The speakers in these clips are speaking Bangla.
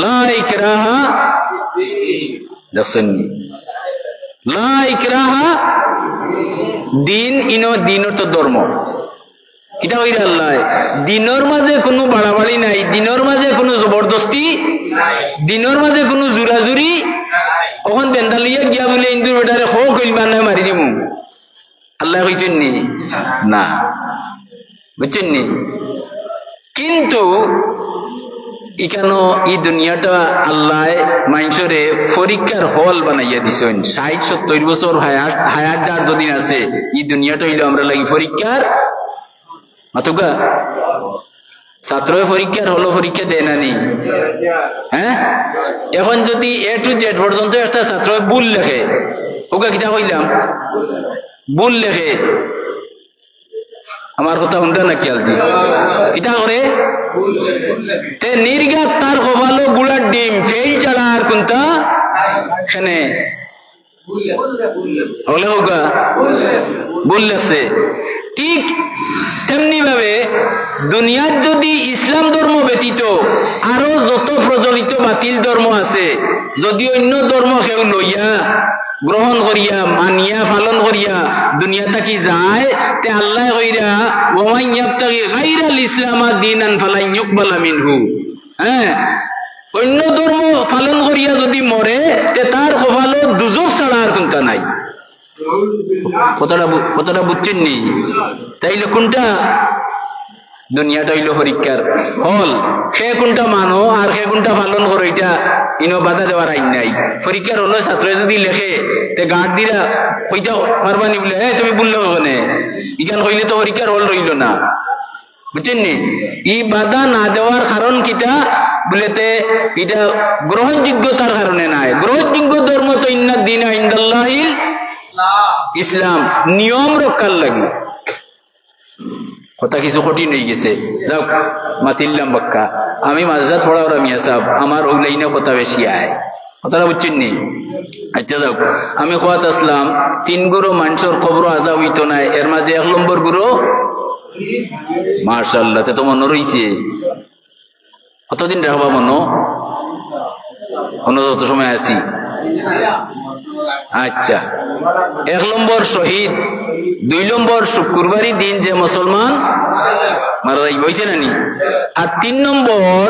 লা ইকরাহা দেখছেন লা ইকরাহা দিন ইনো দিন তো ধর্ম কিটা কইরা আল্লাহ দিনের মাঝে কোনো বাড়াবাড়ি নাই দিনের মাঝে কোনো জবরদস্তি দিনের মাঝে কোনো জুরাজুরি ওখান বেন্দা লইয়া গিয়া বলে ইন্দুর বেটারে খো কইলবা না মারি দিমু আল্লাহ কইছেন নি না বুঝছেন নি কিন্তু ইকানো এই দুনিয়াটা আল্লাহ মানুষরে পরীক্ষার হল বানাইয়া দিছেন 60-70 বছর হায়াত যার যদিন আছে এই দুনিয়াটা হইলো আমরা লাগি পরীক্ষার মাতুকা ছাত্র পরীক্ষার হলো পরীক্ষা দেয় না নি হ্যাঁ এখন যদি A to Z পর্যন্ত একটা ছাত্র ভুল লেখে ওকে কিটা কইলাম ভুল লেখে আমার কথা শুনতে না খেয়াল দি কিটা করে তে নির্ঘাত তার কপালো গুড়ার ডিম ফেল ছাড়া আর কোনটা এখানে হলে হোকা ভুল লেখছে ঠিক তেমনি ভাবে দুনিয়ার যদি ইসলাম ধর্ম ব্যতীত আরো যত প্রচলিত বাতিল ধর্ম আছে যদি অন্য ধর্ম কেউ লইয়া গ্রহণ করিয়া মানিয়া পালন করিয়া দুনিয়া থাকি যায় তে আল্লাহ কইরা ওয়ামান ইয়াবতাগি গায়রাল ইসলামা দীনান ফালান ইউকবালা মিনহু হ্যাঁ অন্য ধর্ম পালন করিয়া যদি মরে তে তার কপালে দুজক ছাড়া আর কোনটা নাই কতটা বুঝছেন নি তাইলে কোনটা দুনিয়াটা হইল পরীক্ষার হল সে কোনটা মানো আর সে কোনটা পালন করো এটা ইনো বাধা দেওয়ার আইন নাই পরীক্ষার হলো ছাত্র যদি লেখে তে গার্ড দিলা কইটা পারবানি বলে তুমি বললো ওখানে ইখান কইলে তো পরীক্ষার হল রইল না বুঝছেন নি ই বাধা না দেওয়ার কারণ কিটা বলেতে এটা গ্রহণযোগ্যতার কারণে নাই গ্রহণযোগ্য ধর্ম তো ইন্না দীনা ইনদাল্লাহিল ইসলাম নিয়ম রক্ষার লাগে কথা কিছু কঠিন হয়ে গেছে যাও মাতিল্লাম বাক্কা আমি মাঝরাত পড়া ওরা মিয়া সাহেব আমার ওই লাইনে কথা বেশি আয় কথাটা বুঝছেন নি আচ্ছা যাও আমি খোয়াত আসলাম 3 গুরু মানুষের খবর আজা হইতো না এর মাঝে 1 নম্বর গুরু মাশাআল্লাহ তে তো মনে রইছে কতদিন রাখবা মনো যত সময় আছি আচ্ছা 1 নম্বর শহীদ 2 নম্বর শুক্রবারই দিন যে মুসলমান মারা যাই বইছে নানি আর 3 নম্বর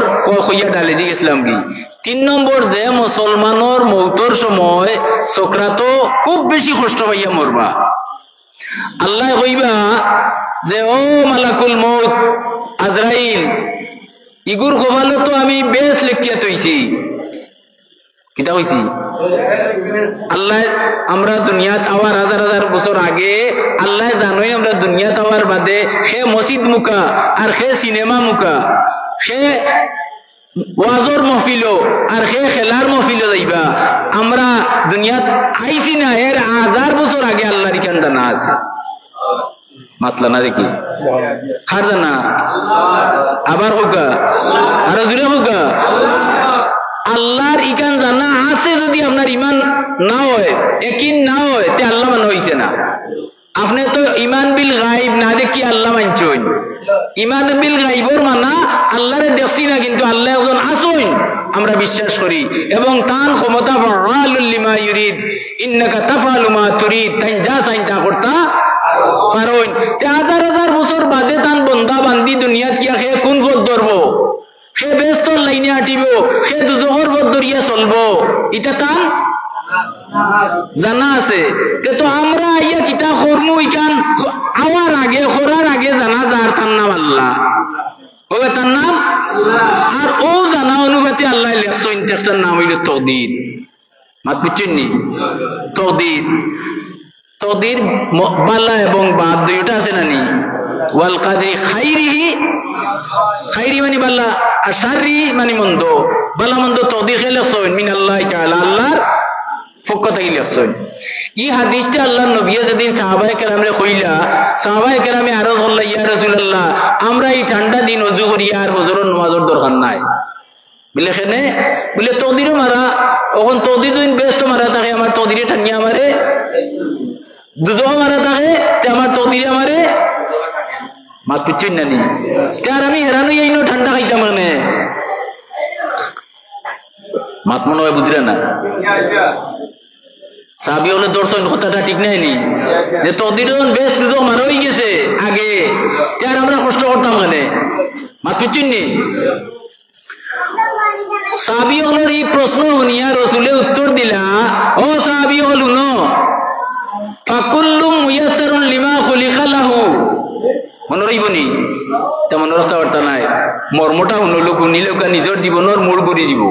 কইয়া ডালে দিয়ে গেছিলাম কি 3 নম্বর যে মুসলমানের মৌতর সময় সকরাত খুব বেশি কষ্ট পাইয়া মরবা আল্লাহ কইবা যে ও মালাকুল মউত আজরাইল ইগুর কপালে তো আমি বেশ লেখিয়া তৈছি কিটা হইছি আল্লাহ আমরা দুনিয়াত আওয়ার হাজার বছর আগে আল্লাহ জানোই আমরা দুনিয়াত আওয়ার বাদে সে মসজিদ মুকা আর সে সিনেমা মুকা সে ওয়াজর মহফিল আর সে খেলার মহফিল যাইবা আমরা দুনিয়াত আইছি না এর 1000 বছর আগে আল্লাহর ইখান জানা আছে মাতলা না দেখি কার জানা আবার হোকা আর জুড়ে হোকা আল্লাহর ইকান জানা আছে যদি আপনার ইমান না হয় একিন না হয় তে আল্লাহ মানে হইছে না আপনি তো ইমান বিল গাইব না দেখি আল্লাহ মানছেন ইমান বিল গাইবর মানা আল্লাহরে দেখছি না কিন্তু আল্লাহ একজন আছেন আমরা বিশ্বাস করি এবং তার ক্ষমতা ফাআলুল লিমা ইউরিদ ইন্নাকা তাফআলু মা তুরিদ তাই যা চাই তা করতা পারেন তে হাজার বছর বাদে তান বন্দা বান্দি দুনিয়াত কিয়া খে কোন পথ ধরবো সে বেস্তর লাইনে আটিব সে দুজোহর পথ ধরিয়া চলবো এটা তান জানা আছে তো আমরা ইয়া কিতা করমু ইকান আওয়ার আগে করার আগে জানা যার তার নাম আল্লাহ ওবে তার নাম আর ও জানা অনুপাতে আল্লাহ লেখছেন একটার নাম হইল তকদির মাত বুঝছেন নি তকদির বালা এবং বাদ দুইটা আছে না নি ওয়াল কাদরি খাইরি মানে বালা আর শাররি মানে মন্দ বালা মন্দ তকদির লেখছেন মিনাল্লাহি তাআলা আল্লাহর পক্ষ থেকে লেখছেন এই হাদিসটা আল্লাহর নবী যেদিন সাহাবায়ে কেরামরে কইলা সাহাবায়ে কেরামে আরজ করলা ইয়া রাসূলুল্লাহ আমরা এই ঠান্ডা দিন ওযু করি আর ফজরের নামাজের দরকার নাই বলে কেনে বলে তকদিরও মারা ওখান তকদির দিন ব্যস্ত মারা থাকে আমার তকদিরে টানিয়া আমারে দুজো মারা থাকে তে আমার তকদিরে আমারে মাত পিছুই না নি আর আমি হেরানো এই ঠান্ডা খাইতাম মানে মাত মনে হয় বুঝলেন না সাহাবী হলে দর্শন কথাটা ঠিক নাই নি যে তদিন বেশ দুটো মারা হয়ে গেছে আগে তার আমরা কষ্ট করতাম মানে মাত বুঝছেন নি সাহাবী হলের এই প্রশ্ন শুনিয়া রসুলে উত্তর দিলা ও সাহাবী হল ন ফাকুল্লুম মুয়াসসারুন লিমা খুলিকা লাহু মনে রইবনি তেমন রাস্তা বার্তা নাই মর্মটা শুনিলেও নিজৰ জীৱনৰ মূল ঘূৰি যাব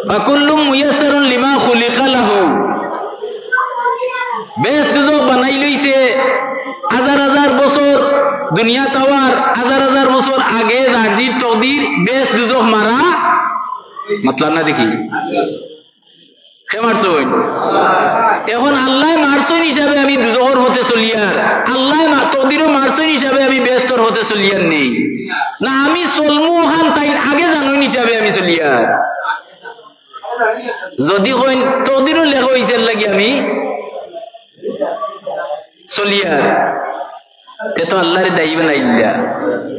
ফাকুল্লুম মুয়াসসারুন লিমা খুলিকা লাহু বেশ দুজক বানাই লইছে হাজার হাজার বছর দুনিয়া তাওয়ার হাজার হাজার বছর আগে জার্জির তকদির বেশ দুজক মারা মতলব না দেখি কে মারছই এখন আল্লাহ মারছই হিসাবে আমি দুজকের হতে চলিয়ার আল্লাহ তকদিরও মারছই হিসাবে আমি ব্যস্তর হতে চলিয়ার নেই না আমি চলমু ওখান তাই আগে জানুন হিসাবে আমি চলিয়ার যদি কইন তকদিরও লেখা হইছে লাগি আমি চলিয়ার তে তো আল্লাহরে দায়ী বানাইলা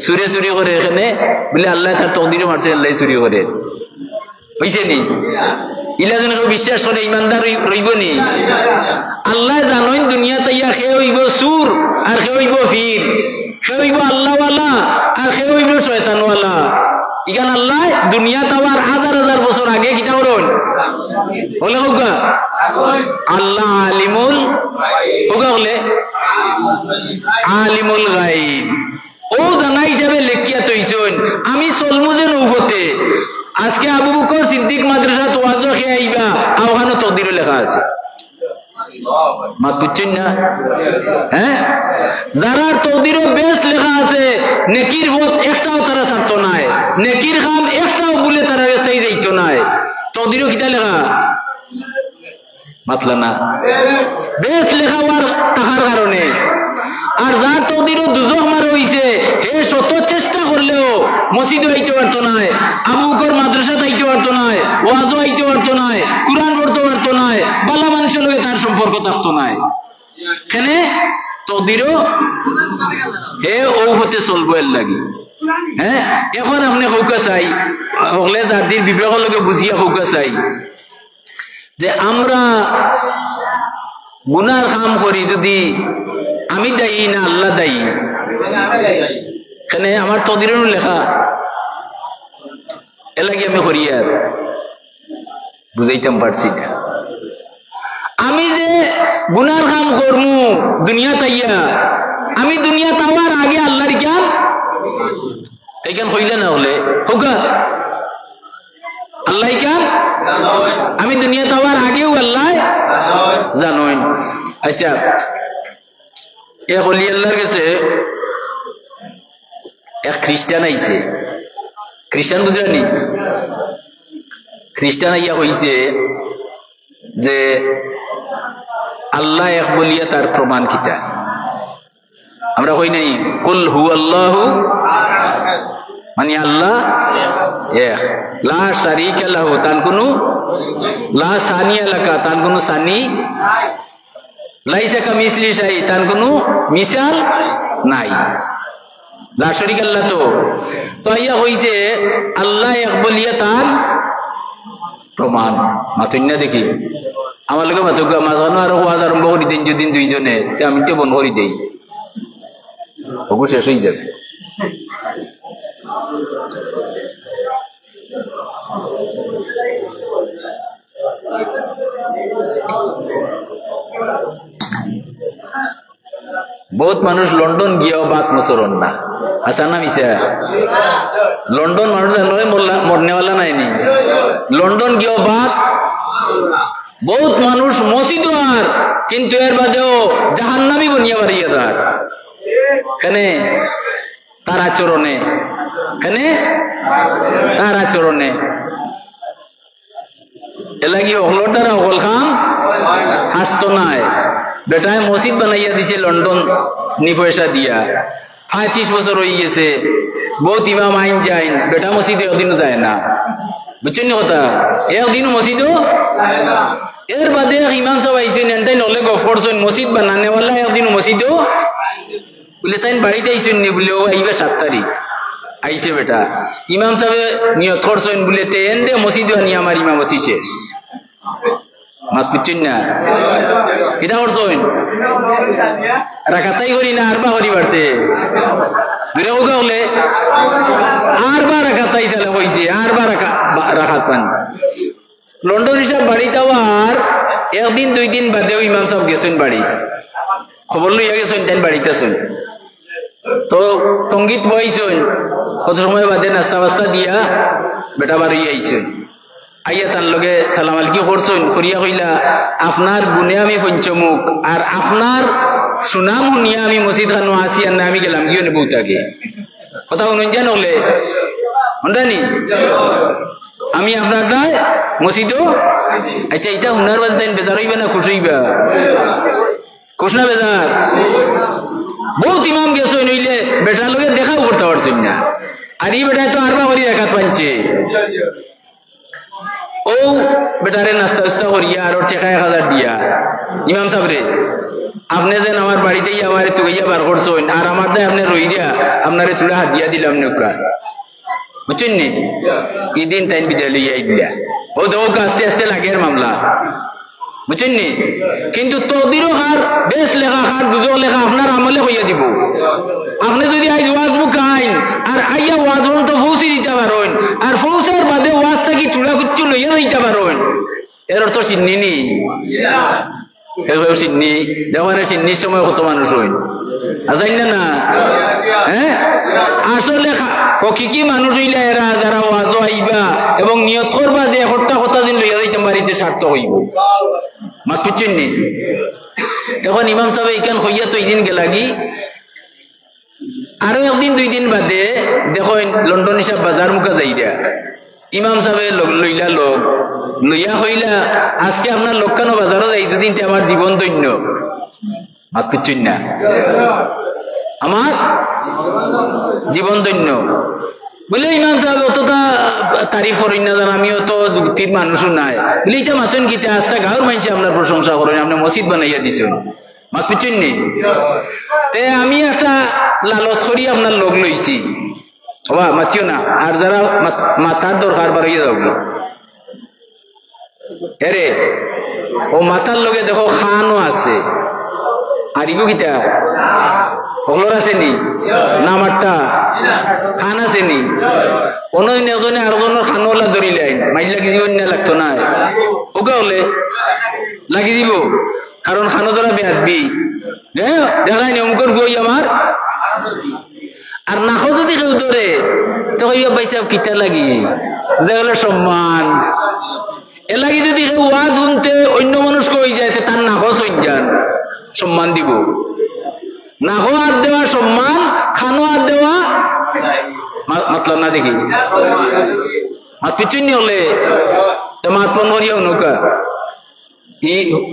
চুরে চুরি করে এখানে বলে আল্লাহ তার তকদিরও মারছে আল্লাহ চুরি করে হইছে নি ইলা যেন বিশ্বাস করে ইমানদার রইব নি আল্লাহ জানেন দুনিয়া তাইয়া সে হইব চুর আর সে হইব ফির সে হইব আল্লাহওয়ালা আর সে হইব শয়তানওয়ালা ইখান আল্লাহ দুনিয়া তাওয়ার হাজার হাজার বছর আগে কিতা করুন বলে হোকা আল্লাহ আলিমুল হোকা হলে আলিমুল গাইব ও জানা হিসাবে লেখিয়া তৈছন আমি চলমু যে নৌফতে আজকে আবু বকর সিদ্দিক মাদ্রাসা ওয়াজও খেয়ে আইবা ওখানে তকদিরও লেখা আছে মাত বুঝছেন না হ্যাঁ যারা তকদিরও বেশ লেখা আছে নেকির পথ একটাও তারা ছাড়ত নাই নেকির কাম একটাও বলে তারা রাস্তায় যাইতো নাই তকদিরও কিতা লেখা মাতলা না বেশ লেখা হওয়ার তাহার কারণে আর যার তকদিরও দুজক মার হইছে হে শত চেষ্টা করলেও মসজিদে আইতে পারতো নাই আবু বকর মাদ্রাসাতে আইতে পারতো নাই ওয়াজও আইতে পারতো নাই কুরআন পড়তে পারতো নাই বালা মানুষের লগে তার সম্পর্ক থাকতো নাই কেন তকদিরও হে ও হতে চলবো এর লাগি হ্যাঁ এখন আপনি হৌকা চাই হলে জাতির বিবেকের লগে বুঝিয়া হৌকা চাই যে আমরা গুনার কাম করি যদি আমি দায়ী না আল্লাহ দায়ী এখানে আমার তকদিরেরও লেখা এলাকি আমি করি আর বুঝাইতাম পারছি না আমি যে গুনার কাম করমু দুনিয়া তাইয়া আমি দুনিয়া তাওয়ার আগে আল্লাহর জ্ঞান এইখান হইলে না হলে হোকা আল্লাহ জ্ঞান আমি দুনিয়া তাওয়ার আগেও আল্লাহ জানোই আচ্ছা এক অলি আল্লাহর কাছে এক খ্রিস্টান আইছে খ্রিস্টান বুঝলেনি খ্রিস্টান আইয়া হইছে যে আল্লাহ এক বলিয়া তার প্রমাণ কিতা আমরা কই নাই কুল হু আল্লাহু মানে আল্লাহ এক লা শারীকা লাহু তার কোনো লা সানিয়া লাকা তার কোনো সানি লাইসা কামিসলি শাই তার কোনো মিসাল নাই লা শারীকা আল্লাহ তো আইয়া হইছে আল্লাহ এক বলিয়া তার প্রমাণ মাতুন্যা দেখি আমার লোকে মাতুকা মাঝখানে আরো ওয়াজ আরম্ভ করি দিন যদি দুইজনে আমি তো বন্ধ করি দেই ওগো শেষ হয়ে যাবে বহুত মানুষ লন্ডন গিয়েও বাত মুসরণ না আচ্ছা না মিশা লন্ডন মানুষ মরনেওয়ালা নাইনি লন্ডন গিয়েও বাত বহুত মানুষ মসজিদ আর কিন্তু এর বাদেও জাহান্নামী বনিয়া বাড়িয়ে তার কেন তার আচরণে কেন তার আচরণে এলাকি অহলটারা অকল খাম হাসত নাই বেটায় মসজিদ বানাইয়া দিছে লন্ডন নি পয়সা দিয়া 35 বছর হয়ে গেছে বহুত ইমাম আইন যায় বেটা মসজিদে একদিনও যায় না বুঝছেন কথা একদিন মসজিদও এর বাদে ইমাম সাহেব আইছেন এনটাই নলে গফ করছেন মসজিদ বানানেওয়ালা একদিন মসজিদও বলে তাই বাড়িতে আইছেন নি বলে ও আইবা 7 তারিখ আইছে বেটা ইমাম সাহেব নিয়ত করছেন বলে তে এন্ডে মসজিদ নিয়ে আমার ইমামতি শেষ মাত বুঝছেন না কিটা করছেন রাখাতাই করি না আরবা করি বাড়ছে দূরে হোক হলে আরবা রাখাতাই চালে হয়েছে আরবা রাখাত পান লন্ডন হিসাব বাড়ি যাওয়ার একদিন দুই দিন বাদেও ইমাম সাহেব গেছেন বাড়ি খবর লইয়া গেছেন তাই বাড়িতে শুন তো সঙ্গীত বইছেন কত সময় বাদে নাস্তা বাস্তা দিয়া বেটা বাড়ি আইছেন আইয়া তার লগে সালাম আলকি করছেন করিয়া কইলা আপনার গুণে আমি পঞ্চমুখ আর আপনার সুনাম শুনিয়া আমি মসজিদ খানো আসি আর না আমি গেলাম গিয়ে নেবো তাকে কথা শুনুন জান হলে হন্দানি আমি আপনার দায় মসজিদও আচ্ছা এটা হুনার বাজে তাই বেজার হইবে না খুশ হইবা খুশ না বেজার বহুত ইমাম গেছে নইলে বেটার লগে দেখাও করতে পারছেন না আর এই বেটায় তো আরবা করি একাত পাঞ্চে ও বেটারে নাস্তা উস্তা করিয়া আর ওর টেকা 1000 দিয়া ইমাম সাহেব রে আপনি যেন আমার বাড়িতেই আমার তুইয়া বার করছেন আর আমার দায় আপনি রই দিয়া আপনারে চুড়া হাত দিয়া দিলাম নৌকা বুঝছেন নি এই দিন তাই বিদায় লইয়া দিলা ও দেখো আস্তে আস্তে লাগে মামলা বুঝছেন নি কিন্তু তদিরও হার বেশ লেখা হার দুজো লেখা আপনার আমলে হইয়া দিব আপনি যদি আজ ওয়াজ বুকাইন আর আইয়া ওয়াজ তো পৌঁছে দিতে পারেন আর পৌঁছার বাদে ওয়াজ থাকি চূড়া কুচ্ছু লইয়া দিতে পারেন এর অর্থ চিন্নি নি চিন্নি যেমন চিন্নির সময় কত মানুষ হইন জানি না হ্যাঁ আসলে হকিকি মানুষ হইলে এরা যারা ওয়াজও আইবা এবং নিয়ত করবা যে একটা কথা যদি লইয়া যাইতে বাড়িতে সার্থক হইব মাত বুঝছেন নি এখন ইমাম সাহেব এইখান হইয়া তো এইদিন গেলাগি আরো একদিন দুই দিন বাদে দেখো লন্ডন হিসাব বাজার মুখা যাই দিয়া ইমাম সাহেব লইলা লোক লইয়া হইলা আজকে আপনার লোকখানো বাজারও যাই যদি আমার জীবন দৈন্য মাত বুঝছেন না আমার জীবন দৈন্য বলে ইমাম সাহেব অতটা তারিফ করেন না জান আমিও তো যুক্তির মানুষও নাই বলে এটা মাতন গীতা আস্তা গাঁর মানুষে আপনার প্রশংসা করেন আপনি মসজিদ বানাইয়া দিছেন মাত বুঝছেন নি তে আমি একটা লালচ করি আপনার লোক লইছি বাবা মাতিও না আর যারা মাথার দরকার বাড়িয়ে যাও এরে ও মাথার লগে দেখো খানও আছে আর ইগো গীতা ওগুলোর আছে নি নামারটা খান আছে নি কোনদিন এজনে আরেকজনের খানওয়ালা ধরিলেন মাইল লাগি জীবন না লাগতো না ওকে হলে লাগি দিব কারণ খানো ধরা বেহাদবি দেখাই নি অমুকের বই আমার আর নাকো যদি কেউ ধরে তো কইবা পয়সা কিতা লাগি যেগুলো সম্মান এ লাগি যদি কেউ ওয়াজ শুনতে অন্য মানুষ কই যায় তার নাকো সজ্ঞান সম্মান দিব নাকো হাত দেওয়া সম্মান খানো হাত দেওয়া মতলব না দেখি হাত পিছুনি হলে তো মাত পন করিয়াও নৌকা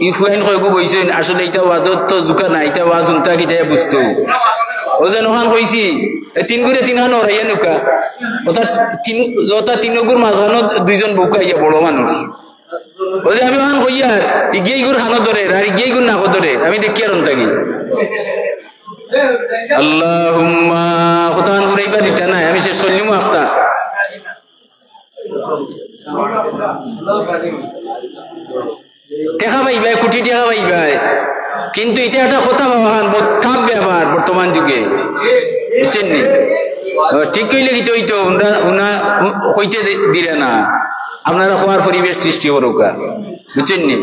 ই ফুয়াইন কয়গো বইছেন আসলে এটা ওয়াজত তো জুকা নাই এটা ওয়াজ শুনতা কিটা বুঝতো ও যেন ওখান কইছি তিন গুড়ে তিনখান ওরাইয়া নৌকা ওটা তিনগুর মাঝখানো দুইজন বউকা ইয়া বড় মানুষ ও যে আমি ওখান কইয়ার ইগিয়ে গুড় খানো ধরে আর ইগিয়ে গুড় নাকো ধরে আমি দেখি আর থাকি আল্লাহুম্মা কোথান ঘুরাইবা দিতা নাই আমি শেষ করলিম আফতা টেকা পাইবাই কোটি টাকা পাইবাই কিন্তু এটা একটা কথা ভাবান খাপ ব্যাপার বর্তমান যুগে বুঝছেন নি ঠিক কইলে কি হইতো উনা হইতে দিলে না আপনারা হওয়ার পরিবেশ সৃষ্টি করুকা বুঝছেন নি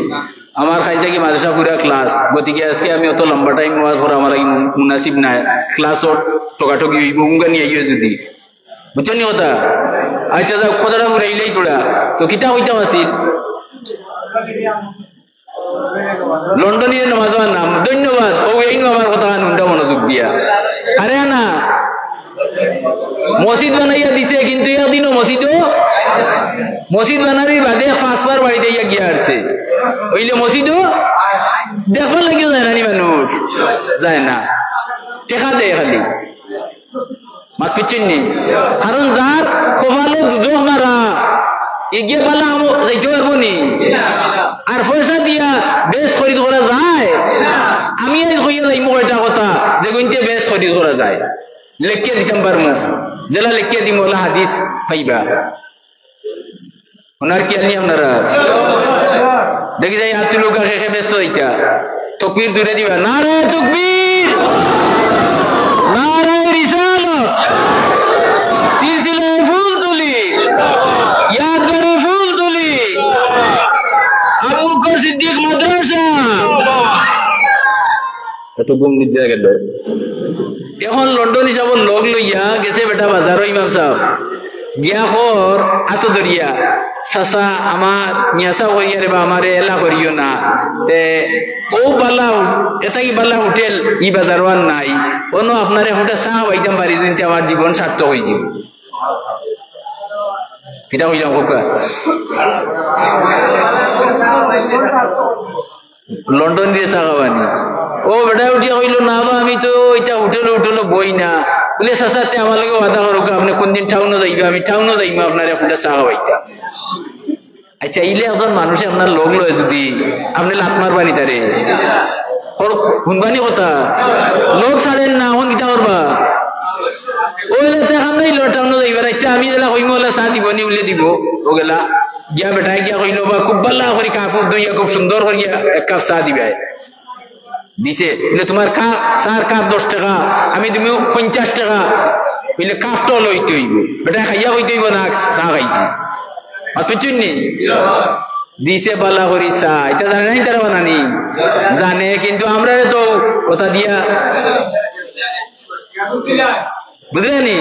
আমার খাই থাকি মাদ্রাসা পুরা ক্লাস গতিকে আজকে আমি অত লম্বা টাইম ওয়াজ করা আমার লাগি মুনাসিব নাই ক্লাসও টকাটকি হইব উঙ্গা নিয়ে আইও যদি বুঝছেন নি কথা আচ্ছা যাও কথাটা ফুরাইলেই তোরা তো কিতা হইতাম আছিল লন্ডনের নামাজের নাম ধন্যবাদ ও এই আমার কথা নুনটা মনোযোগ দিয়া আরে না মসজিদ বানাইয়া দিছে কিন্তু একদিনও মসজিদ বানারির বাদে 5 বার বাড়িতে গিয়া আসছে ওইলে মসজিদও দেখবার লাগিও যায় না মানুষ যায় না টেকা দেয় খালি মাত পিচ্ছেন নি কারণ যার কপালে দুজক মারা এগিয়ে পালা যাইতে পারবো নি আর পয়সা দিয়া বেশ খরিদ করা যায় আমি আজ কইয়া যাইমু কয়টা কথা যে গুনতে বেশ খরিদ করা যায় লেখিয়ে দিতাম পারবো জেলা লিখিয়ে দিম ওলা হাদিস পাইবা ওনার কি আনি আপনারা দেখি যাই হাত তুলো কাকে ব্যস্ত হইতা তকবীর জুড়ে দিবা নারায়ে তাকবীর নারায়ে রিসালাত সিলসিলায়ে ফুল তুলি ইয়াদগারে ফুল তুলি আবু বকর সিদ্দিক মাদ্রাসা এত গুম নিতে গেল এখন লন্ডন হিসাব লোক লইয়া গেছে বেটা বাজারও ইমাম সাহেব গিয়া খর আতো দরিয়া চাচা আমার নিয়াসা করিয়া রে বা আমার এলা করিও না তে ও বালা এটা কি বালা হোটেল ই বাজারওয়ান নাই অন্য আপনারে হোটেল চাহ পাইতাম পারি যদি আমার জীবন সার্থক হয়ে যাব কিটা কইলাম কোকা লন্ডন দিয়ে চা খাওয়ানি ও বেটা উঠিয়া কইল না বা আমি তো এটা হোটেলে বই না বলে চাচাতে আমার লগে ওয়াদা করুক আপনি কোনদিন টাউনও যাইবা আমি টাউনও যাইবা আপনার হোটেল চা খাওয়াইতাম আচ্ছা ইলে এখন মানুষে আপনার লোক লয় যদি আপনি লাত মারবানি তারে শুনবানি কথা লোক ছাড়েন না এখন কিতা করবা ওইলে দেখাম নাই টাউনও যাইবা আচ্ছা আমি যেলা কইম ওলা চা দিবনি উলে দিব ও গেলা গিয়া বেটাই গিয়া কইল বা খুব ভাল্লা করি কাপড় দইয়া খুব সুন্দর করিয়া এক কাপ চা দিবা দিছে বলে তোমার চার কাপ 10 টাকা আমি তুমি 50 টাকা বলে কাপটা লইতে হইব বেটা খাইয়া হইতে হইব না চা খাইছি আপনি চিনি দিছে বালা করি চা এটা জানে নাই তারা বানানি জানে কিন্তু আমরা তো কথা দিয়া বুঝলেনি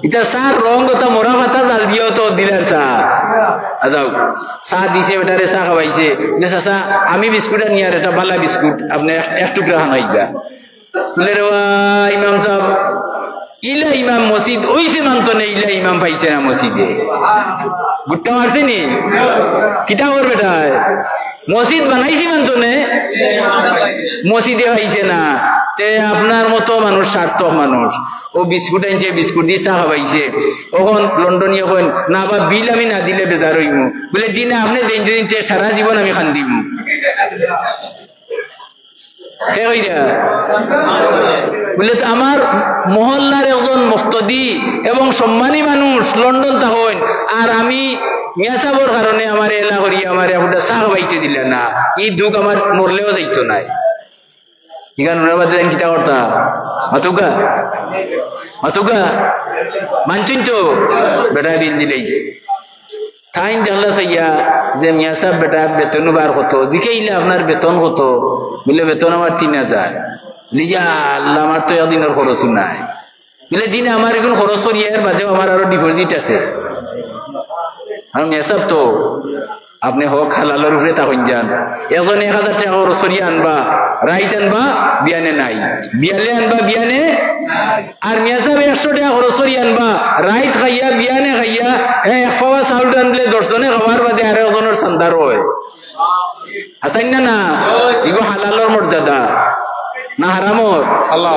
এটা চার রং কথা মোরা ভাতা জাল দিও তো দিলার চা যাও চা দিছে বেটারে চা খাওয়াইছে চাচা আমি বিস্কুট নিয়ে আর এটা বালা বিস্কুট আপনি এক টুকরা খানাইবা বলে রে ইমাম সাহেব ইলা ইমাম মসজিদ ওইছে মানতো না ইলা ইমাম পাইছে না মসজিদে গুট্টা মারছে নি কিতা করবে বেটা মসজিদ বানাইছি মানতো না মসজিদে পাইছে না তে আপনার মতো মানুষ সার্থক মানুষ ও বিস্কুট আনছে বিস্কুট দিয়ে চা খাওয়াইছে ওখন লন্ডনীয় কইন না বা বিল আমি না দিলে বেজার হইমু বলে জি না আপনি দিন দিন সারা জীবন আমি খান দিব বলে আমার মহল্লার একজন মুফতি এবং সম্মানী মানুষ লন্ডন থাকেন আর আমি মিয়া সাহেবের কারণে আমার এলা করি আমার একটা চা খাওয়াইতে দিলে না এই দুঃখ আমার মরলেও যাইতো নাই ইগান ওনার দেন কিতা করতা মাতুকা মানছেন তো বেটা বিল দিলেইছে টাইম দেখলা চাইয়া যে মিয়া সাহেব বেটা বেতন বার কত জিকাইলে আপনার বেতন কত বলে বেতন আমার 3000 লিজা আল্লাহ আমার তো একদিনের খরচ নাই বলে জি না আমার এখন খরচ করিয়া এর বাদেও আমার আরো ডিপোজিট আছে আর মিয়া সাহেব তো আপনি হোক হালালের উপরে তখন যান এখন 1000 টাকা খরচ করিয়া আনবা রাইত আনবা বিয়ানে নাই বিয়ালে আনবা বিয়ানে আর মিয়া সাহেব 100 টাকা খরচ করিয়া আনবা রাইত খাইয়া বিয়ানে খাইয়া এক পাওয়া চাউল আনলে 10 জনে খাবার বাদে আর একজনের সন্তার হয় আসাইন না না এগুলো হালালের মর্যাদা না হারামর আল্লাহ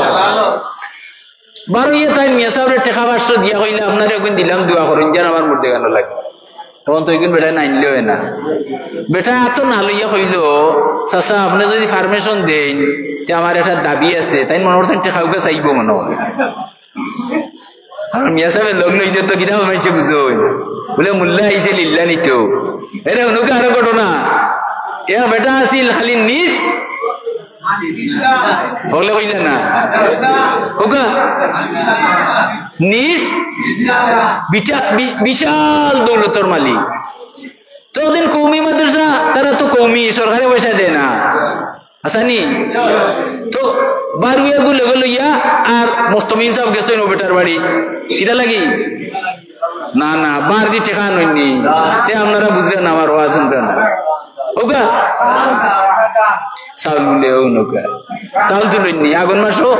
বারো ইয়ে তাই মিয়া সাহেবের টাকা 500 দিয়া কইলে আপনার এখন দিলাম দোয়া করেন যেন আমার মধ্যে গান লাগে তখন তো এখন বেটা নাইলেও না বেটা এত না লইয়া কইল চাচা আপনি যদি পারমিশন দেন তে আমার একটা দাবি আছে তাই মনে করছেন টাকাউকে চাইব মনে হয় আর মিয়া সাহেবের লোক লইলে তো কিনা মাইছে বুঝোই বলে মুল্লা আইছে লিল্লা নিত এরে অনুকে আরো ঘটনা এ বেটা আছিল খালি নিজ বলে কইলে না ওকা নিজ বিশাল দৌলতর মালিক তো দিন কৌমি মাদ্রাসা তারা তো কৌমি সরকারে পয়সা দেয় না আসানি তো বারুয়া গুলো লইয়া আর মোস্তমিন সাহেব গেছেন ও বেটার বাড়ি কিটা লাগি না না বার দি ঠেকা নইনি তে আপনারা বুঝলেন আমার ওয়াজ শুনবেন ওকা চাউল বুলেও নৌকা চাউল তুলেননি আগুন মাসও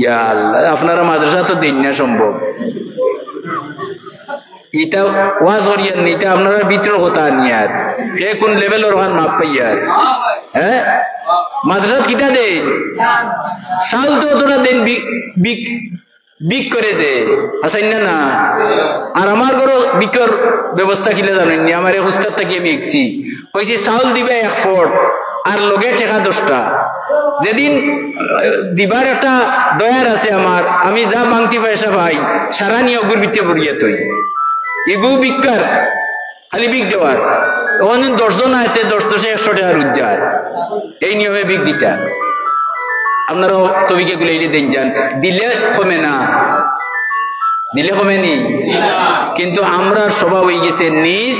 ইয়া আল্লাহ আপনারা মাদ্রাসা তো দেন না সম্ভব এটা ওয়াজ করিয়ান নি এটা আপনারা ভিতর কথা নিয়ে আর কে কোন লেভেলের ওখান মাপ পাইয়ার হ্যাঁ মাদ্রাসা কিটা দে চাউল তো তোরা দেন বিক করে দে আসাইন না না আর আমার ঘর বিকর ব্যবস্থা কিলে জানেননি আমার এই হুস্তার থেকে আমি দেখছি কইছি চাউল দিবে 1 ফট আর লগে টেকা 10টা যেদিন দিবার একটা দয়ার আছে আমার, আমি যা মাংতি পয়সা পাই সারা নিয়ে অগুর বিতে পড়িয়া তৈ এগু বিকার খালি বিক দেওয়ার, তখন 10 জন আয়তে 10 10 100 টাকার উজ্জার, এই নিয়মে বিক দিতা। আপনারাও তবিকে গুলো দেন যান, দিলে কমে না, দিলে কমেনি, কিন্তু আমরা স্বভাব হয়ে গেছে নিজ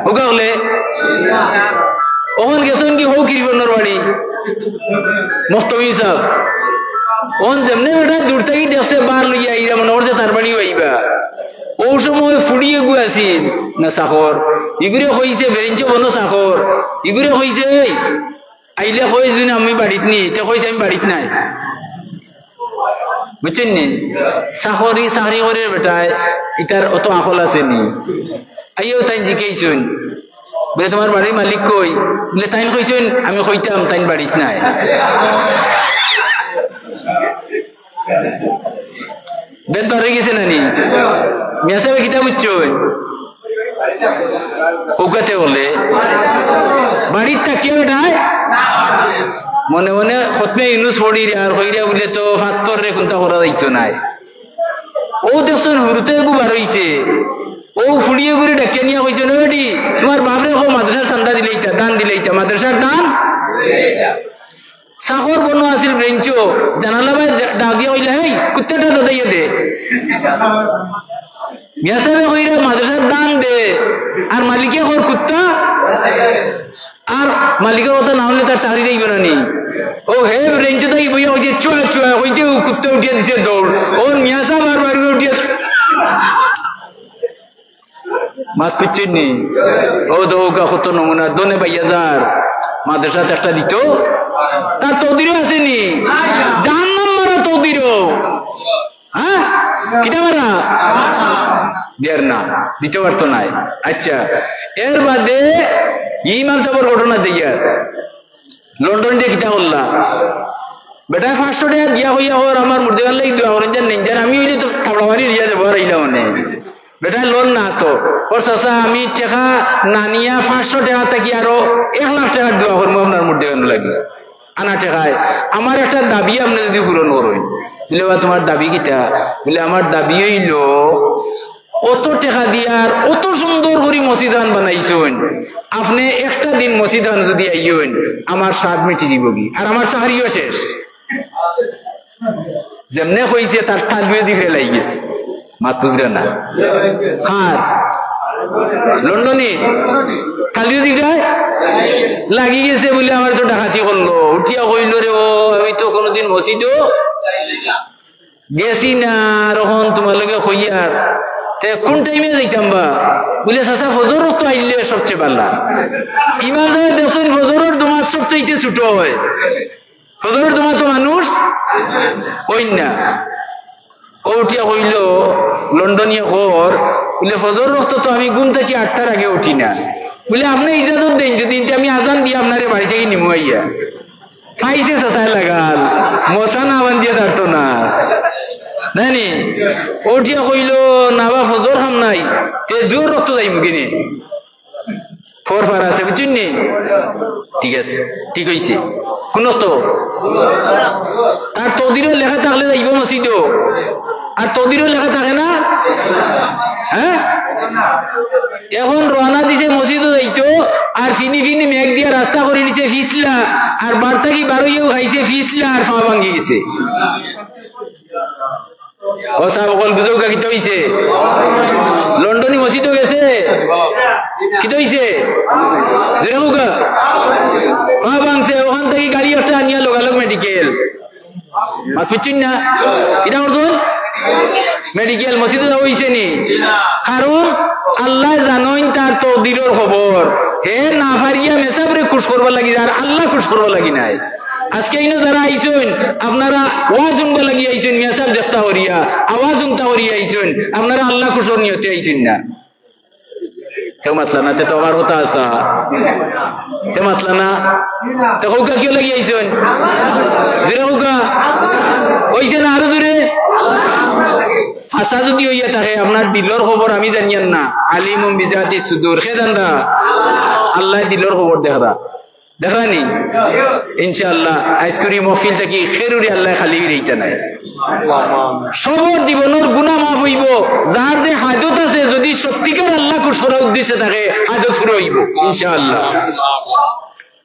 ওকা হলে ওখান গেছেন কি হোক কিরবনের বাড়ি মোস্তফি সাহেব, ওখান যেমনি বেটা দূর থেকে দেখছে বার লইয়া আইরা মনে করছে তার বাড়ি আইবা, ও সময় ফুড়িয়ে গু আসিল না চাকর, ইগুরে হইছে বেরেঞ্চ বন চাকর, ইগুরে হইছে আইলে কই যদি আমি বাড়িত নি, তে কইছে আমি বাড়িত নাই, বুঝছেন নি? চাকরি চাকরি করে বেটায় ইটার অত আকল আছে নি? আইও তাই জিকেইছুন বলে তোমার বাড়ির মালিক কই, বলে তাই কইছুন আমি কইতাম তাই বাড়িত নাই। বেদ বার হয়ে গেছে নানি মেসাবে কিতা বুঝছুন কৌকাতে বলে বাড়ির থাকিয়া বেটায় মনে মনে খতমে ইউনুস পড়ি আর হইরা বলে তো ফাত্তর রে কোনটা করা যাইতো নাই, ও দেখছেন হুরুতে গু বার হইছে, ও ফুড়িয়ে করে ডাকিয়া নিয়ে কইছে না বেটি তোমার বাপরে কো মাদ্রাসার চান্দা দিলেইতা দান দিলেইতা মাদ্রাসার দান চাকর বনো আছিল ব্রেঞ্চো জানালা ভাই ডাক দিয়া কইলা হেই কুত্তাটা দাদাইয়া দে, মিয়া সাহেব কইরা মাদ্রাসার দান দে আর মালিকে কর কুত্তা, আর মালিকের কথা না হলে তার চাকরি যাইবে না নি, ও হে ব্রেঞ্চো তাই বইয়া হইছে চুয়া চুয়া হইতে কুত্তা উঠিয়া দিছে দৌড়, ওর মিয়া সাহেব আর বাড়ি উঠিয়া মাত পিচ্ছেন নি, ও দৌকা কত নমুনা দনে বাইয়া যার মাদ্রাসা একটা দিত তার তৌদিরও আসেনি, জাহান্নাম মারা তৌদিরও, হ্যাঁ কিটা মারা দেয়ার না দিতে পারতো নাই। আচ্ছা এর বাদে ইমাম সাহেবের ঘটনা দিয়া লন্ডন দিয়ে কিতা করলা বেটা 500 টাকা দিয়া হইয়া হর আমার মুর্দেগার লাগি দোয়া করেন জান নেন জান, আমি হইলে তো কাপড়া বাড়ি নিয়ে যাবো আর ইলা মানে বেটা লোন না তো ওর চাচা আমি টাকা না নিয়া 500 টাকা থাকি আরো 1 লাখ টাকার দোয়া করবো আপনার মুর্দেগার লাগি আনা টাকায়, আমার একটা দাবি আপনি যদি পূরণ করেন, বলে বা তোমার দাবি কিটা, বলে আমার দাবি হইল অত টাকা দিয়ার অত সুন্দর করে মসজিদান বানাইছেন, আপনি একটা দিন মসজিদান যদি আইয়েন আমার স্বাদ মিটি দিব কি, আর আমার সাহারিও শেষ, যেমনে হয়েছে তার তালবিও দিয়ে ফেলাই গেছে, মাত বুঝলে না হার লন্ডনে তালবিও দিকে লাগি গেছে বলে আমার তো ডাকাতি করলো, উঠিয়া কইল রে ও আমি তো কোনোদিন মসজিদও গেছি না, তখন তোমার লগে হইয়ার কোন টাইমে যাইতাম বা, বলে চাচা ফজর তো আইলে সবচেয়ে ভালো, ইমাম সাহেব দেখছেন ফজরের তোমার সবচেয়ে ছোট হয়, ফজরের তোমার তো মানুষ ওই না, ও উঠিয়া কইল লন্ডনিয়া কর, বলে ফজর রক্ত তো আমি ঘুম থেকে 8টার আগে উঠি না, বলে আপনি ইজাজত দেন যদি আমি আজান দিয়ে আপনার বাড়ি থেকে নিমু আইয়া, খাইছে চাচায় লাগাল মশা না আবান দিয়ে ছাড়তো না নানি, উঠিয়া কইল না বা ফজর খাম নাই তে জোর রক্ত যাইব কিনে ফোর ফার আছে বুঝছেন নি, ঠিক আছে ঠিক হইছে কোন তো তার তদিরও লেখা থাকলে যাইব মসজিদও, আর তদিরও লেখা থাকে না, হ্যাঁ এখন রওনা দিছে মসজিদও যাইতো, আর ফিনি ফিনি মেঘ দিয়া রাস্তা করে নিছে ফিসলা, আর বার থাকি বারোইও খাইছে ফিসলা আর পা ভাঙ্গি গেছে, ও সাহেব অকল বুঝো কিতা হইছে, লন্ডনী মসজিদও গেছে কিতা হইছে যেরকম পা ভাঙছে, ওখান থেকে গাড়ি একটা আনিয়া লোকালোক মেডিকেল, মাত পিচ্ছিন না কিতা করছেন মেডিকেল মসজিদে যাওয়া হইছে নি, কারণ আল্লাহ জানেন তার তকদিরের খবর, হে না পারিয়া মেসাবরে খুশ করবার লাগি আর আল্লাহ খুশ করবার লাগি নাই। আজকে ইনো যারা আইছেন আপনারা ওয়াজ শুনবা লাগি আইছেন, মেসাব দেখতা করিয়া আওয়াজ শুনতা করিয়া আইছেন, আপনারা আল্লাহ খুশর নিয়তে আইছেন না, কেউ মাতলা না, তো আমার কথা আসা তে মাতলা না, তো হৌকা কেউ লাগি আইছেন জোরে হৌকা হইছে না, আরো জোরে হাসা যদি হইয়া থাকে আপনার দিলর খবর আমি জানিয়ান না, আলিমুম বিজাতি সুদূর, খে জানরা আল্লাহ দিলর খবর দেখরা, দেখলানি ইনশাআল্লাহ আজকের মহফিল থেকে খেরুরি আল্লাহ খালি রইতে নাই সবর জীবনের গুনাহ মাফ হইব যার যে হাজত আছে যদি সত্যিকার আল্লাহ কুসরা উদ্দেশ্যে থাকে হাজত পুরো হইব ইনশাআল্লাহ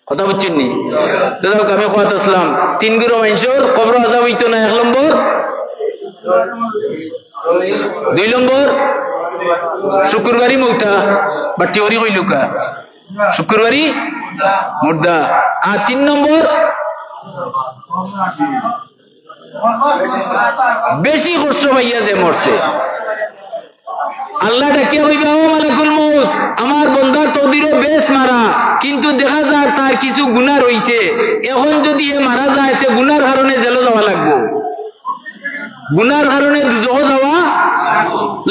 কথা বুঝছেন নি দাদা আমি কথা আসলাম তিন গুরু মানুষের কবর আযাব হইতো না 1 নম্বর 2 নম্বর শুক্রবারই মৌতা বা টিওরি হইলুকা শুক্রবারই মুর্দা আর 3 নম্বর বেশি কষ্ট পাইয়া যে মরছে আল্লাহ ডাকিয়া হইবা ও মালাকুল মউত আমার বান্দার তকদিরে বেশ মারা কিন্তু দেখা যায় তার কিছু গুনাহ রইছে এখন যদি এ মারা যায় তে গুনার কারণে জেলে যাওয়া লাগবো গুনার কারণে দুজহ যাওয়া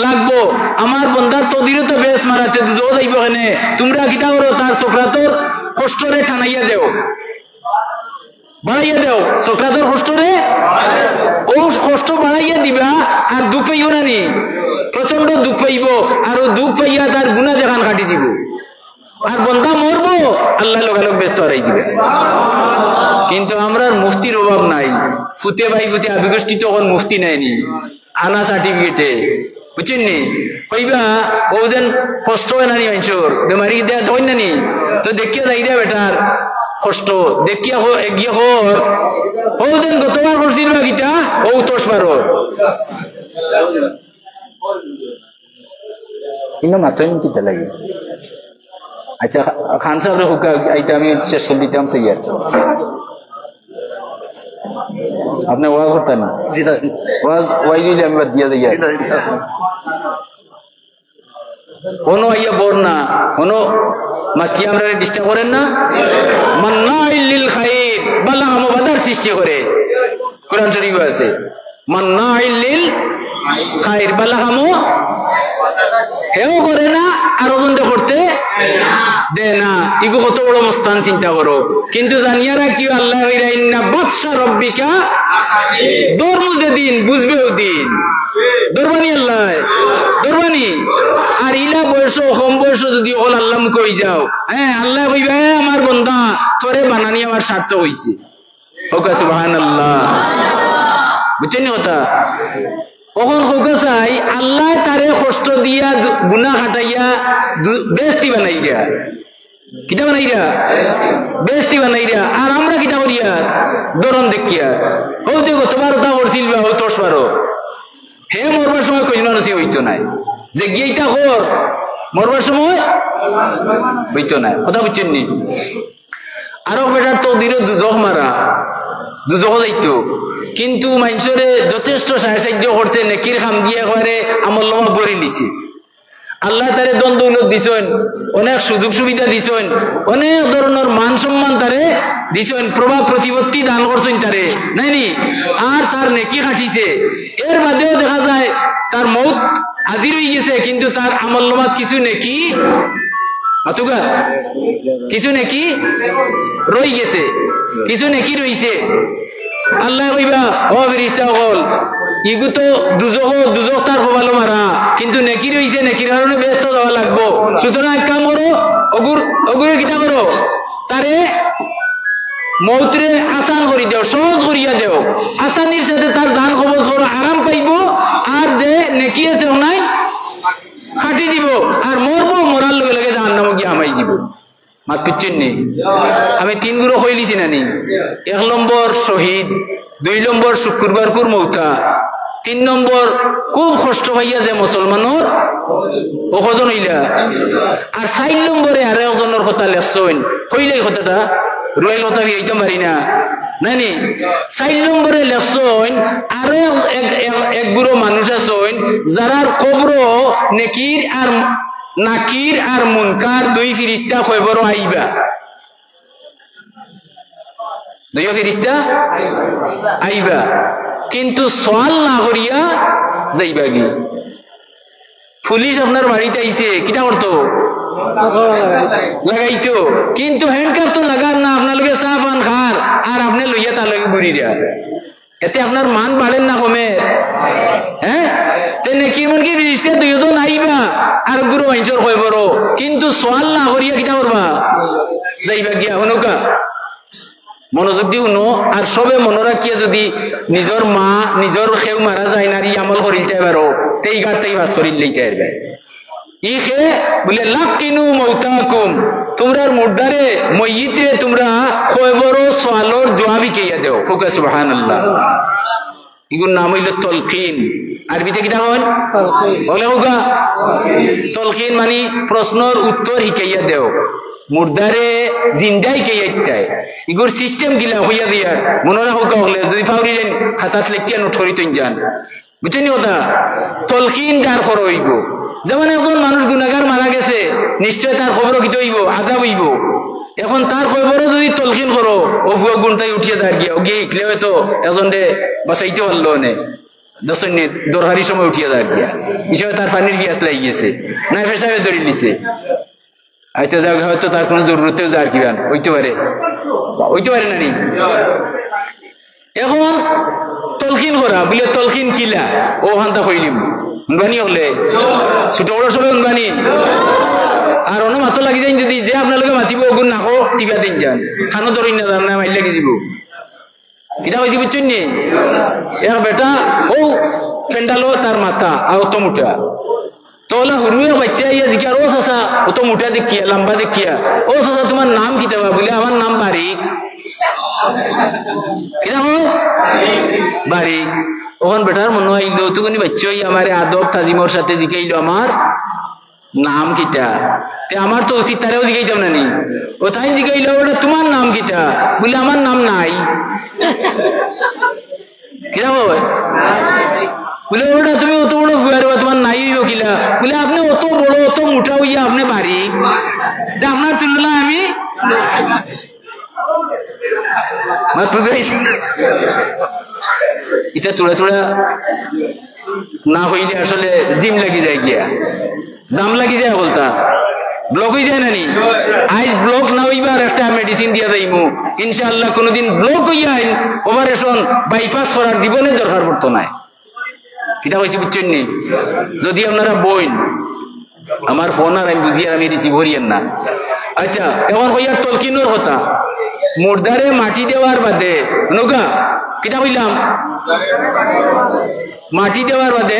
লাগবো আমার বান্দার তকদিরে তো বেশ মারাতে দুজহ যাইব কেনে তোমরা কিটা করো তার সকরাতর কষ্টরে টানাইয়া দেও বাড়াইয়া দেও সকরাতর কষ্টরে ও কষ্ট বাড়াইয়া দিবা আর দুঃখ পাইব না নি প্রচন্ড দুঃখ পাইব আর ও দুঃখ পাইয়া তার গুনাহ যেখান কাটি দিব আর বন্দা মরবো আল্লাহ লোকালোক ব্যস্ত হারাই দিবে কিন্তু আমরা মুফতির অভাব নাই ফুতে ভাই ফুতে আবিগোষ্ঠী তখন মুফতি নেয়নি আনা সার্টিফিকেটে বুঝছেন নি কইবা ও যেন কষ্ট হয় নানি মানুষের বেমারি দেয়া হয় নানি তো দেখিয়া যাই দেয়া বেটার কষ্ট দেখিয়া এগিয়ে হর ও যেন গতবার করছিল বা গীতা ও 10-12 কিন্তু মাত্র কিতা লাগে আচ্ছা খান সাহেবের হুকা আইটা আমি শেষ করে দিতাম সৈয়ার আপনি ওয়াজ করতেন না ওয়াজ দিলে আমি বাদ দিয়া যাই কোনো আইয়া বর না কোনো মাতি আমরা ডিস্টার্ব করেন না মান্নাইল লিল খাইর বালা আমবাদার সৃষ্টি করে কোরআন শরীফে আছে মান্নাইল লিল খাইর বালা আমো হেও করে না আর ওজনটা করতে দে না ইগো কত বড় মস্তান চিন্তা করো কিন্তু জানিয়া রাখি আল্লাহ ইন্না বাদশা রব্বিকা ধর্ম যেদিন বুঝবেও দিন দরবানি আল্লাহ দরবানি আর ইলা বয়স কম বয়স যদি ওল আল্লাহ মুখ হয়ে যাও হ্যাঁ আল্লাহ কইবা আমার বন্ধা তোরে বানানি আমার স্বার্থ হয়েছে হোক সুবহানাল্লাহ বুঝছেন কথা কখন হোকা চাই আল্লাহ তারে কষ্ট দিয়া গুনাহ হাটাইয়া বেস্তি বানাই দিয়া কিটা বানাই দিয়া বেস্তি বানাই দিয়া আর আমরা কিটা করিয়া দরম দেখিয়া ও যে গতবার ওটা করছিল বা 10-12 হে মরবার সময় কইল না হইতো নাই যে গিয়েইটা কর মরবার সময় হইতো নাই কথা বুঝছেন নি আরো বেটার তো দিল দুজখ মারা দুজখ যাইতো কিন্তু মানুষরে যথেষ্ট সাহায্য করছে নেকির খাম দিয়ে করে আমল নামা ভরে নিছে আল্লাহ তারে দন দৌলত দিছেন অনেক সুযোগ সুবিধা দিছেন অনেক ধরনের মান সম্মান তারে দিছেন প্রভাব প্রতিপত্তি দান করছেন তারে নাইনি আর তার নেকি খাটিছে এর বাদেও দেখা যায় তার মৌত হাজির হয়ে গেছে কিন্তু তার আমল নামাত কিছু নেকি মাতুকা কিছু নেকি রই গেছে কিছু নেকি রইছে আল্লাহ কইবা ও ফেরেশতা হল ইগু তো দুজখ তার ভালো মারা কিন্তু নেকি রইছে নেকির কারণে ব্যস্ত যাওয়া লাগবো সুতরাং এক কাম করো অগুরে কিটা করো তারে মৌতরে আসান করি দেও সহজ করিয়া দেও আসানির সাথে তার দান খবজ করো আরাম পাইব আর যে নেকি আছে নাই খাটি দিব আর মরবো মরার লগে লগে জাহান্নামে গিয়ে হামাই দিব মাত পিচ্ছেন নি আমি 3 গুলো হইলিছি নানি 1 নম্বর শহীদ 2 নম্বর শুক্রবার কুর মৌতা 3 নম্বর খুব কষ্ট পাইয়া যে মুসলমানের ওজন হইলা আর 4 নম্বরে আর একজনের কথা লেখছেন হইলে কথাটা রয়েল কথা এইটা পারি না নানি 4 নম্বরে লেখছেন আরো এক গুরু মানুষ আছেন যারার কবর নেকির আর নাকির আর মুনকার 2 ফেরেশতা কইবর আইবা 2 ফেরেশতা আইবা কিন্তু সওয়াল না করিয়া যাইবা কি পুলিশ আপনার বাড়িতে আইছে কিটা করতো লাগাইতো কিন্তু হ্যান্ডকাপ তো লাগার না আপনার লগে চা পান খার আর আপনি লইয়া তার লগে ঘুরি দেয়া এতে আপনার মান বাড়েন না কমে? হ্যাঁ, তেনে কি মন কি রিস্তে দুইজন আইবা আর গুরু আইনসর কই বড়, কিন্তু সোয়াল না করিয়া কিটা করবা যাইবা গিয়া হনুকা মনোযোগ দি শুনো। আর সবে মনে রাখিয়া যদি নিজের মা নিজের খেউ মারা যায় না আমল করিলতে পারো তেই গার তাই বাস করিল লইতে পারবে। ই খে বলে লাকিনু মৌতাকুম, তোমরা মুর্দারে মইয়িতে তোমরা খবর সোয়ালর জবাবই কেইয়া দেও। ফুকা সুবহানাল্লাহ। ইগুর নাম হইল তলকিন। আরবিতে কিটা হয় বলে হোগা তলকিন, মানে প্রশ্নর উত্তর শিখাইয়া দেও। মুর্দারে জিন্দাই কেইয়াইতাই ইগুর সিস্টেম গিলা হইয়া দিয়ার মনে রাখো হলে যদি ফাউরিলেন খাতাত লেখিয়া নোট করি তুই যান, বুঝছেন কথা? তলকিন যার খর হইব, যেমন একজন মানুষ গুনাহগার মারা গেছে, নিশ্চয় তার খবরও কিতে হইব, আযাব হইব। এখন তার খবরও যদি তলকিন করো, ও ভুয়া গুণটাই উঠিয়ে দাঁড় গিয়া গিয়ে ইকলে হয়তো এজন রে বাঁচাইতে পারলো নে দশনে দরকারি সময় উঠিয়ে দাঁড় গিয়া হিসেবে তার পানির পিয়াস লাগি গেছে না ফেসাবে ধরে নিছে। আচ্ছা যাক, হয়তো তার কোনো জরুরতেও যার কিবান হইতে পারে না নি। এখন তলকিন করা বলে তলকিন কিলা ও হান্তা কইলিম উনবানি হলে ছোট বড় সবে উনবানি। আর অন্য মাত্র লাগি যাই যদি যে আপনার মাতিব ওগুন নাকো টিকা দিন যান খানো ধরি না যান না মাইল লাগি যাব কিনা হয়েছি বুঝছেন নি? এক বেটা ও ফেন্ডালো তার মাথা আর অত মুঠা তোলা হুরুয়ে বাচ্চা ইয়া জিজ্ঞার ও চাচা অত মুঠা দেখিয়া লম্বা দেখিয়া, ও চাচা তোমার নাম কি দেবা? বলে আমার নাম বারিক। কিনা হয় বারিক। ওখান বেটার মনে হয় তুকুনি বাচ্চা আমার আদব তাজিমর সাথে জিজ্ঞাইল আমার নাম কিটা। আমার তো উচিত তারেও জিজ্ঞাইতাম না নি, ও তাই জিজ্ঞাইল ওটা তোমার নাম কিটা? বলে আমার নাম নাই। কিনা হয় বলে ওটা তুমি অত বড় বুয়ার তোমার নাই হইব কিলা? বলে আপনি অত বড় অত মুঠা হইয়া আপনি বাড়ি আপনার তুলনা আমি এটা তোড়া তোড়া না হইলে আসলে জিম লাগি যায় গিয়া, জাম লাগি যায় বলতা ব্লক হয়ে যায় নানি। আজ ব্লক না হইবার একটা মেডিসিন দিয়া যাইমু ইনশাআল্লাহ। কোনদিন ব্লক হইয়া আইন অপারেশন বাইপাস করার জীবনে দরকার পড়তো না। কিটা হয়েছে বুঝছেন নি? যদি আপনারা বইন আমার ফোন আর আমি বুঝি আর আমি রিসিভ করিয়েন না। আচ্ছা, এখন হইয়ার তলকিনোর কথা মুর্দারে মাটি দেওয়ার বাদে নৌকা কিটা হইলাম মাটি দেওয়ার বাদে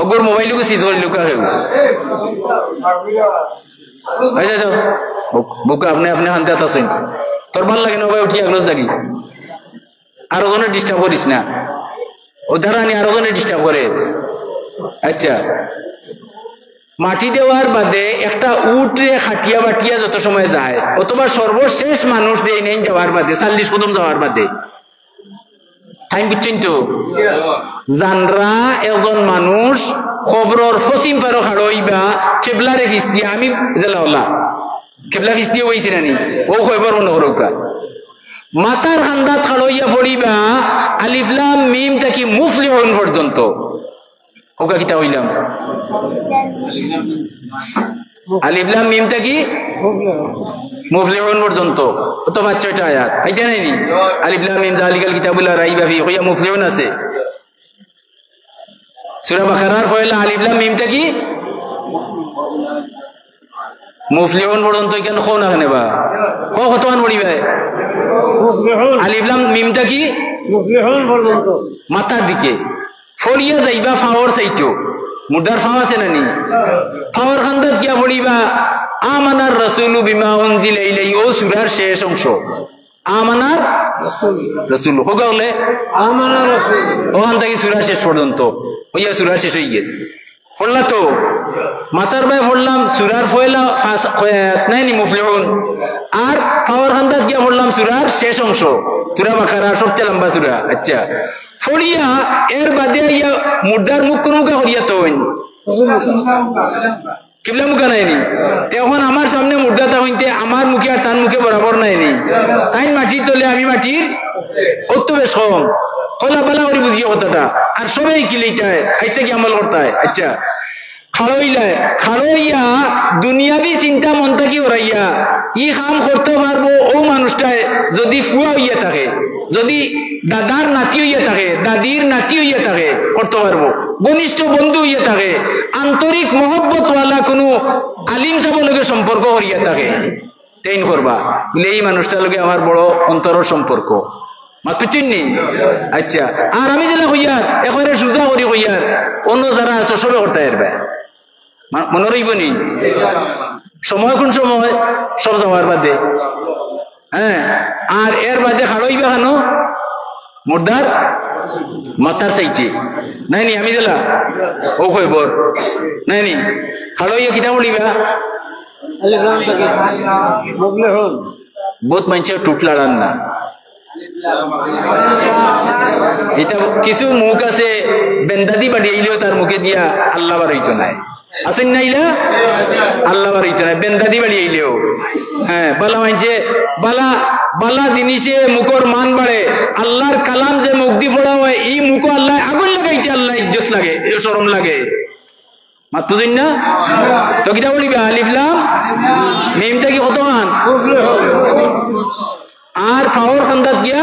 অগর মোবাইলকে সিজ করে লুকা হয়ে আচ্ছা যাও বুকা আপনি আপনি হানতে আছেন তোর ভাল লাগে না ভাই উঠি আগলো জাগি আরো জনের ডিস্টার্ব করিস না, ও ধারানি আরো জনের ডিস্টার্ব করে। আচ্ছা, মাটি দেওয়ার বাদে একটা উঠে খাটিয়া বাটিয়া যত সময় যায় অথবা সর্বশেষ মানুষ যে নেই যাওয়ার বাদে 40 কদম যাওয়ার বাদে টাইম বুঝছেন তো? জানরা একজন মানুষ খবরের পশ্চিম পারো খাড়ইবা কেবলারে ফিস দিয়া আমি জেলাওলা কেবলা ফিস দিয়ে হয়েছি নানি ও খবর মনে করুকা মাতার খান্দাত খাড়ইয়া পড়িবা আলিফ লাম মিম থাকি মুফলিহুন পর্যন্ত। ওকা কিতা হইলাম আলিফ লাম মিম থাকি মুফলিহুন পর্যন্ত তো 5-6টা আয়াত আইতা নাইনি? আলিফ লাম মিম যালিকাল কিতাবুল লা রাইবা ফি কইয়া মুফলিহুন আছে। সূরা বাকারার পয়লা আলিফ লাম মিম থাকি মুফলিহুন পর্যন্ত কেন কোন না নেবা কতমান পড়িবা? আলিফ লাম মিম থাকি মুফলিহুন পর্যন্ত মাথার দিকে ফড়িয়া যাইবা ফাওয়ার সাইটো মুর্দার ফাওয়া আছে নানি ফাওয়ার খান্দাত গিয়া পড়িবা আমানার রাসূলু বিমা উনজিলা ইলাইহি ও সূরার শেষ অংশ আমানার রাসূল হোগা হলে আমানার রাসূল ওখান থেকে সূরা শেষ পর্যন্ত ওইয়া সূরা শেষ হয়ে গেছে। পড়লা তো মাতার ভাই পড়লাম সূরার পয়লা নাইনি মুফলিহুন আর ফাওয়ার খান্দাত গিয়া পড়লাম সূরার শেষ অংশ সূরা বাকারা সবচেয়ে লম্বা সূরা। আচ্ছা, ফড়িয়া এর বাদে ইয়া মুর্দার মুখ কোন মুখা করিয়া তো কিবলা মুখা নাইনি তখন আমার সামনে মুর্দাটা হইতে আমার মুখে আর তার মুখে বরাবর নাইনি তাই মাটির তলে আমি মাটির অত বেশ কম খোলা বালা করে বুঝিয়ে কথাটা আর সবাই কিলিটায় আইতে কি আমল করতে হয়। আচ্ছা, খাড়ইয়া দুনিয়াবি চিন্তা মন থাকি ওরাইয়া ই কাম করতে পারবো ও মানুষটায় যদি ফুয়া হইয়া থাকে, যদি দাদার নাতি হইয়া থাকে, দাদির নাতি হইয়া থাকে করতে পারবো, ঘনিষ্ঠ বন্ধু হইয়া থাকে, আন্তরিক মহব্বতওয়ালা কোনো আলিম সাহেবের লগে সম্পর্ক করিয়া থাকে, তেইন করবা বলে এই মানুষটার লগে আমার বড় অন্তরের সম্পর্ক মাত্র চিনি। আচ্ছা, আর আমি যেটা হইয়ার একেবারে সোজা করি হইয়ার অন্য যারা আছে সবে করতে পারবে, মনে রইব নি? সময় কোন সময় সব যাওয়ার বাদে, হ্যাঁ, আর এর বাদে খাড়ইবা কেন মুর্দার মাথার সাইটে নাই নি? আমি দিলা ও কইবর নাই নি? খাড়ইয়া কিতা বলিবা? বহুত মানুষের টুট লাগান না, এটা কিছু মুখ আছে বেন্দাদি বাড়িয়েইলেও তার মুখে দিয়া আল্লাহ বার হইতো নাই, আসেন নাইলা আল্লাহ বার হইতো নাই, বেন্দাদি বাড়িয়েইলেও। হ্যাঁ, বালা মানছে বালা বালা জিনিসে মুখর মান বাড়ে, আল্লাহর কালাম যে মুখ দি পড়া হয় এই মুখ আল্লাহ আগুন লাগাইতে আল্লাহ ইজ্জত লাগে, শরম লাগে, মাত বুঝিন না? তো কিটা বলিবা আলিফ লাম মিমটা কি কত মান? আর ফাওয়ার খান্দাত গিয়া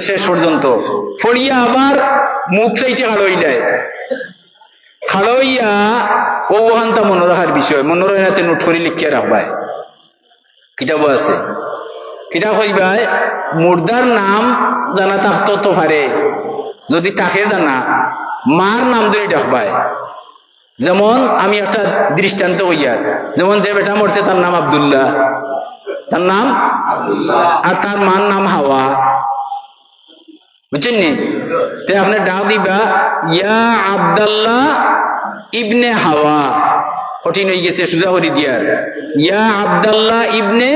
শেষ পর্যন্ত ফড়িয়া আবার মুখ সাইটে খাড়ইলায়, খাড়ইয়া ও ওখানটা মনে রাখার বিষয়, মনে রাখাতে নোট করে লিখিয়া রাখবায়। কিতাব আছে, কিতাব হইবায় মুর্দার নাম জানা থাকতো তো পারে, যদি তাকে জানা মার নাম ধরে ডাকবায়। যেমন আমি একটা দৃষ্টান্ত হইয়ার, যেমন যে বেটা মরছে তার নাম আব্দুল্লাহ, তার নাম আর তার মার নাম হাওয়া, বুঝছেন নি? তো আপনি ডাক দিবা ইয়া আব্দুল্লাহ ইবনে হাওয়া, কঠিন হয়ে গেছে সুজা করে দিয়ার, ইয়া আব্দুল্লাহ ইবনে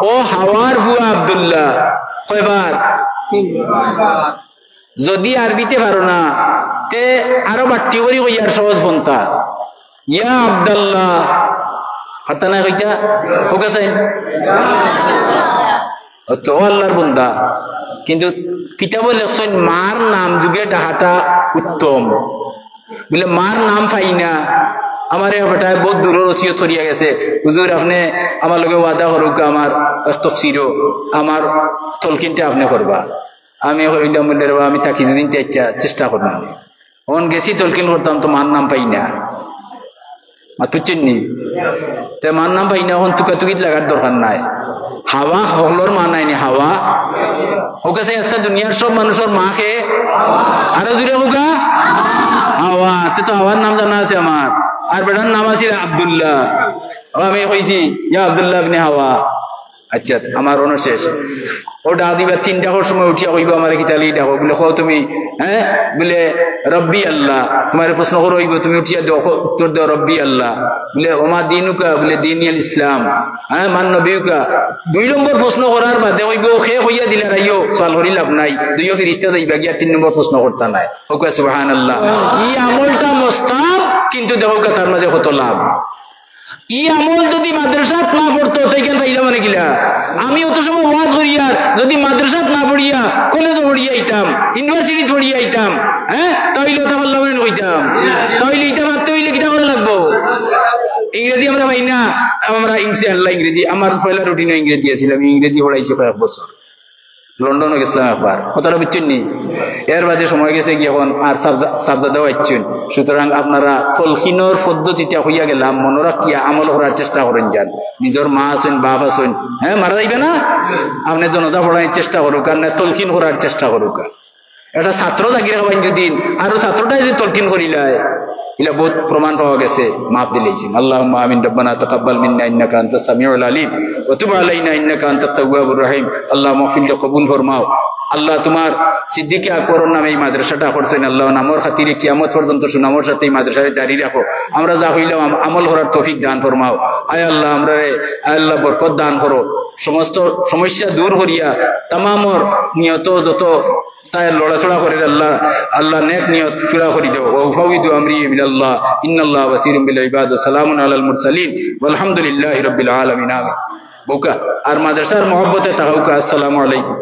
ও হাওয়ার হুয়া আব্দুল্লাহ, কয়বার? যদি আরবিতে পারো না তে আরো বাট্টি করি কইয়ার সহজ পন্থা, ইয়া আব্দুল্লাহ হাতা না কইটা ওকে চাইন তো আল্লাহর বন্দা, কিন্তু কিতাব লেখছেন মার নাম যুগে ডাকাটা উত্তম, বলে মার নাম পাই না। আমার এই বেটায় বহুত দূরের ওসিয়ত ছড়িয়ে গেছে, হুজুর আপনি আমার লগে ওয়াদা করুক, আমার তফসিরও আমার তলকিনটা আপনি করবা। আমি কইলাম বলে আমি থাকি যেদিন চেষ্টা করলাম, অন গেছি তলকিন করতাম তো মার নাম পাই না, বুঝছেন নি? তে মার নাম পাই না, এখন তুকাতুকিত লাগার দরকার নাই। হাওয়া হকলর মা নাইনি, হাওয়া ওকে চাই আসতে দুনিয়ার সব মানুষের মাকে আরো জুড়ে হোকা হাওয়া, তো হাওয়ার নাম জানা আছে আমার, আর বেটার নাম আছে আব্দুল্লাহ, আমি কইছি ইয়া আব্দুল্লাহ ইবনে হাওয়া। আচ্ছা, আমার অনশেষ ও ডাক দিবা 3টার সময় উঠিয়া কইবা আমার কিতালি ডাকো, বলে কো তুমি, হ্যাঁ বলে রব্বি আল্লাহ, তোমার প্রশ্ন করো হইব, তুমি উঠিয়া দেখো উত্তর দাও রব্বি আল্লাহ, বলে ওমা দিনুকা, বলে দিনিয়াল ইসলাম, হ্যাঁ মান নবিউকা। 2 নম্বর প্রশ্ন করার বাদে হইব খে হইয়া দিলা রাইও সওয়াল করি লাভ নাই, 2 ফেরেশতা যাইবা গিয়া 3 নম্বর প্রশ্ন করতা নাই। ওকে সুবহানাল্লাহ, এই আমলটা মুস্তাহাব, কিন্তু দেখো তার মাঝে কত লাভ। ই আমল যদি মাদ্রাসাত না পড়তো তাইকেন পাইলাম মানে কিলা, আমি অত সময় ওয়াজ করিয়ার যদি মাদ্রাসাত না পড়িয়া কলেজ পড়িয়া আইতাম, ইউনিভার্সিটি পড়িয়া আইতাম, হ্যাঁ তাইলে ওটা পারলাম কইতাম, তাইলে এটা মারতে হইলে কিটা করে লাগবো? ইংরেজি আমরা পাই না, আমরা ইনশাআল্লাহ ইংরেজি, আমার পয়লা রুটিনে ইংরেজি আছিল, আমি ইংরেজি পড়াইছি কয়েক বছর, লন্ডনে গেছিলাম একবার, কথাটা বুঝছেন নি? এর বাদে সময় গেছে কি এখন আর সাবজাদাও আইছেন, সুতরাং আপনারা তলকিনের পদ্ধতিটা হইয়া গেলাম, মনে রাখিয়া আমল করার চেষ্টা করেন যান। নিজের মা আছেন, বাপ আছেন, হ্যাঁ মারা যাইবে না, আপনি জনজা পড়ানোর চেষ্টা করুক, আর না তলকিন করার চেষ্টা করুক। এটা ছাত্র জাগিয়ে রাখবেন যদি, আরো ছাত্রটাই যদি তলকিন করিলায়, ইলা বহুত প্রমাণ পাওয়া গেছে, মাফ দিলেইছেন। আল্লাহুম্মা আমিন, রব্বানা তাকাব্বাল মিন্না ইন্নাকা আনতাস সামিউল আলিম ওয়া তুব আলাইনা ইন্নাকা আনতাত তাওয়াবুর রহিম। আল্লাহুম্মা ফিল কবুল ফরমাও। আল্লাহ তোমার সিদ্দিকে আকবরের নামে এই মাদ্রাসাটা করছেন, আল্লাহ নামর খাতিরে কিয়ামত পর্যন্ত সুনামর সাথে এই মাদ্রাসাটা জারি রাখো। আমরা যা হইলাম আমল করার তৌফিক দান ফরমাও। আয় আল্লাহ আমরা আল্লাহ বরকত দান করো, সমস্ত সমস্যা দূর করিয়া তামামর নিয়ত যত তাই লড়াচড়া করে আল্লাহ আল্লাহ নেক নিয়ত পুরা করে দাও। ওয়া উফাউযু আমরি ইলাল্লাহ ইন্নাল্লাহ বাসীরুম বিল ইবাদ। সালামুন আলাল মুরসালিন ওয়ালহামদুলিল্লাহি রাব্বিল আলামিন। আমিন। বউকা আর মাদ্রাসার মহব্বতে তাহাউকা। আসসালামু আলাইকুম।